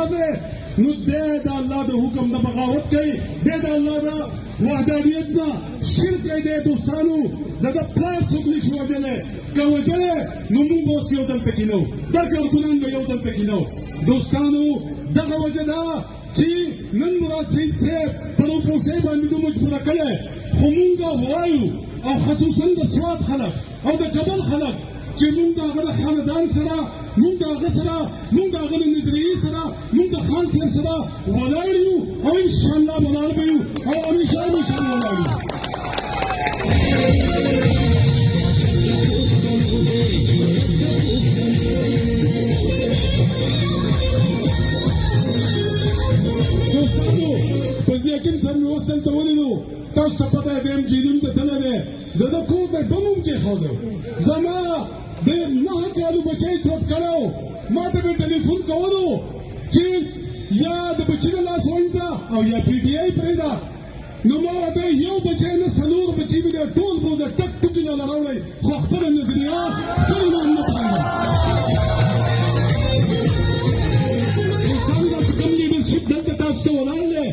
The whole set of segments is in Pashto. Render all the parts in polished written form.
پکار دی نو دی د الله د حکم نه بغاوت کوي دی د الله د وحدانیت نه شرک کوي دی دوستانو دغه پلار څوک نشي وژلی که وژلی نو موږ اوس یو دلته کې نه وو دا کارکونان به یو دلته کې نه وو دوستانو دغه وجه ده چې نن مراد سید صاحب په روپوشۍ باندې دو مجبوره کړی خو موږ وایو او خصوصا د سوات خلک او د کابل خلک چې موږ د هغه د خاندان سره موږ د هغه سره موږ د هغه د نظریې سره موږ د خان صاحب سره ولاړ یو او انشاءالله ولاړ به یو او همیشه ولاړ یو یقین سره مې اوس دلته ولیدو تاسو ته پته دی ام جیلون ته تللی دی د ده کور ته بم هم کېښودی زما د 9 کالو بچی چوپ کړی و ما ته مې ټلیفون کولو چې یا د بچي د لاس ونیسه او یا پی ټي آی پرېږده نو ما ورته یو بچی نه 4 بچي مې دی ټول بوزه ټک ټکي نه راوړی خو خپله نظریه خپل ایمان نه پرېږده کوم لیډرشپ دلته تاسو ته ولاړ دی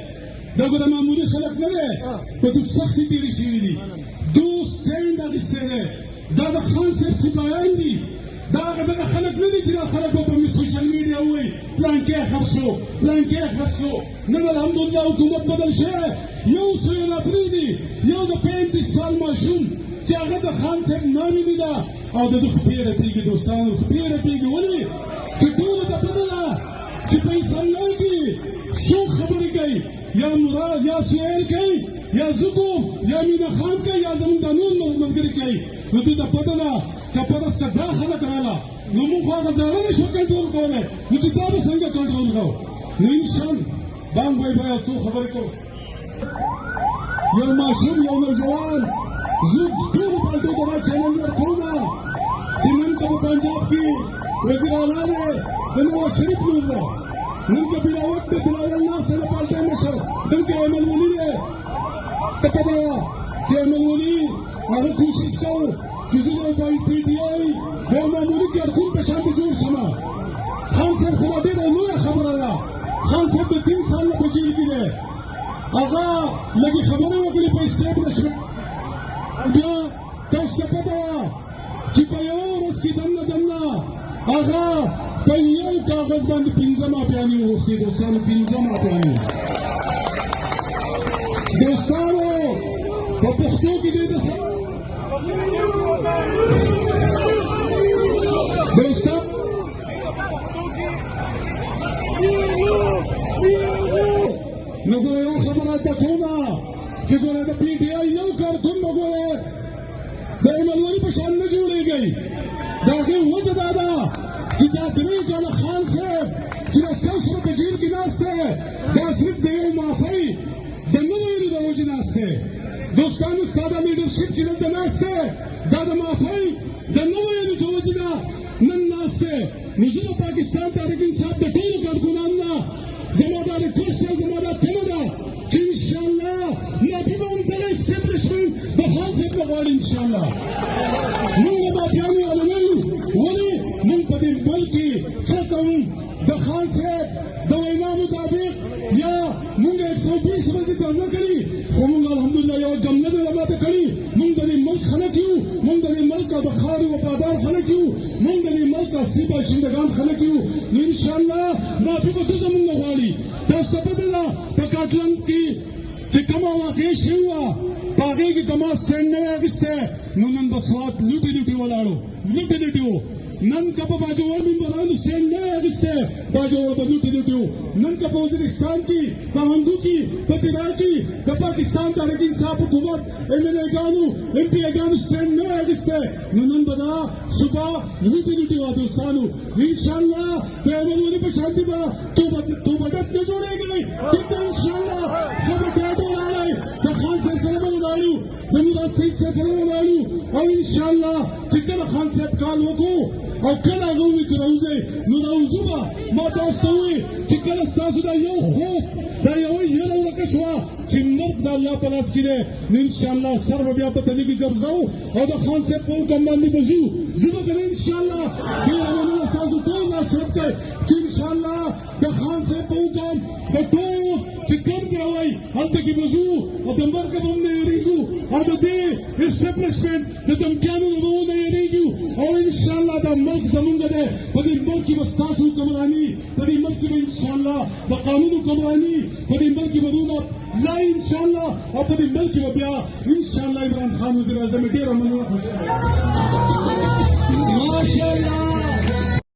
دا به د معمولي خلک نه دی په دو سختې تېرې شوي دي دو سټینډ اخیستی دی دا د خان صاحب سپایان دي دا هغه دغه خلک نه دي چې دا خلک به په سوشل میډیا ووایي پلانکې خرڅ شو پلانکې خرڅ شو نن الحمدلله حکومت بدل شوی یو څو یې لا پرېږدي یو د 35 سال ماشوم چې هغه د خان صاحب نامې ده او د ده خپې رپېږي دوستانو خپې رپېږي ولې چې ټولو ته پته ده چې په اسلام کې څوک خبرې کوي یا مراد یا سهیل کوي یا زه کوم یا مینا خان کوي یا زموږ د نور ملګري کوي نو دوی ته پته ده که پته سته دا خلک راغله نو موږ خو هغه زاړه نه شو کنټرول کولی نو چې دا به څنګه کنټرول کوو نو انشاءالله بانګ وایي به یو څو خبرې کوو یو ماشوم یو نوجوان زه ټولو پالټو ته دا چیلنج ورکوم چې نن که په پنجاب کې وزیر اعلی دی د نواز شریف لور ده نن که بلاوت د بلاول ناصر د پالټۍ مشر نن که ایمل ولي دی ته پته وه چې ایمل ولي هغه کوشش کوو چې زه د پی ټي آی د یو معمولي کارکون په شان جوړ شم خان صاحب خو دا ډېره لویه خبره ده خان صاحب د 3 سال نه په جیل کې دی هغه لږې خبرې وکړې په اسټیټ نه شو بیا تاسو ته پته وه چې په یوه ورځ کې دننه هغه په یو کاغذ باندې 15 ماپیانې وغوښتې دوستانو 15 ماپیانې دوستانو په پښتو کې دې د دوستان نو ګوره یو خبره ته کومه چې ګوره د پی ټي آی یو کارکون به ګوره د ایمل ولي په شان نه جوړېږي د هغې وجه دا ده چې دا 3 کاله خان صاحب چې د ستاسو سره په جیل کې ناست دی دا صرف د یو معافۍ د نه ویلو د وجې ناست دی دوستانو ستا دا لیډرشپ چې دلته ناست دی دا د معافۍ د نه ویلو د وجې نه نن ناست دی نو زه د پاکستان تحریک انصاف د ټولو کارکونانو نه زما دا ریکویسټ او زما دا تمه ده چې انشاءالله معافي به هم دغه اسټیبلیشمنټ د خان صاحب نه غواړي انشاءالله موږ د معافیانو علمه یو ولې موږ په دې ملک کې څه کوو د خان صاحب د وینا مطابق یا موږ 120 ورځې دمه کړي خو موږ الحمدلله یو ګم نه ده ماته کړي موږ د دې ملک خلک یو موږ د دې ملک د خاورې وفادار خلک یو موږ د دې ملک اصلي باشندگان خلک یو نو انشاءالله معافي به ته زموږ نه غواړي تاسو ته پته ده په کاټلند کې چې کومه واقع شوې وه په هغې کې که ما سټینډ نه وی اخیستی نو نن به سوات لوټې لوټې ولاړو لوټې لوټې وو نن که په باجوړ ممبرانو سټینډ نه وی اخیستی باجوړ به لوټې لوټې وو نن که په وزیرستان کې په هندو کې په تیرا کې د پاکستان تحریک انصاف حکومت ایم ایل اګانو ایم پی اګانو سټینډ نه وی اخیستی نو نن به دا صبح لوټې لوټې وه دوستانو انشاءالله په ایمل ولي په شانتي به توبدت نه جوړېږي دلته انشاءالله خبر ډاډ ولاړی د خان صاحب سره به ولاړو د مراد سید صاحب سره ولاړو او انشاءالله چې کله خان صاحب کال وکړو او کله هغه ووایي چې راوځئ نو راوځو به ما تاسو ته ووایي چې کله ستاسو دا یو خوب دا یوه یره ورکه شوه چې مرګ د الله په لاس کې دی نو انشاءالله سر به بیا په تلي کې ګرځو او د خان صاحب په حکم باندې به ځو زه به کنه انشاءالله ډېر عملونه ستاسو ټول ناصرف کوي چې انشاءالله انشاءالله د خان صاحب په حکم د ټول چې کوم ځای وایي هلته کې به ځو او د مرګ به هم نه یېرېږو او د دې اسټبلشمنټ د دمکیانو نه به ونه یېرېږو او انشاءالله دا ملک زمونږ دی په دې ملک کې به ستاسو حکمراني په دې ملک کې به انشاءالله د قانون حکمراني په دې ملک کې به دولت لا انشاءالله او په دې ملک کې به بیا انشاءالله عمران خان وزیر اعظم ډېره مننه خوشاله ماشاءالله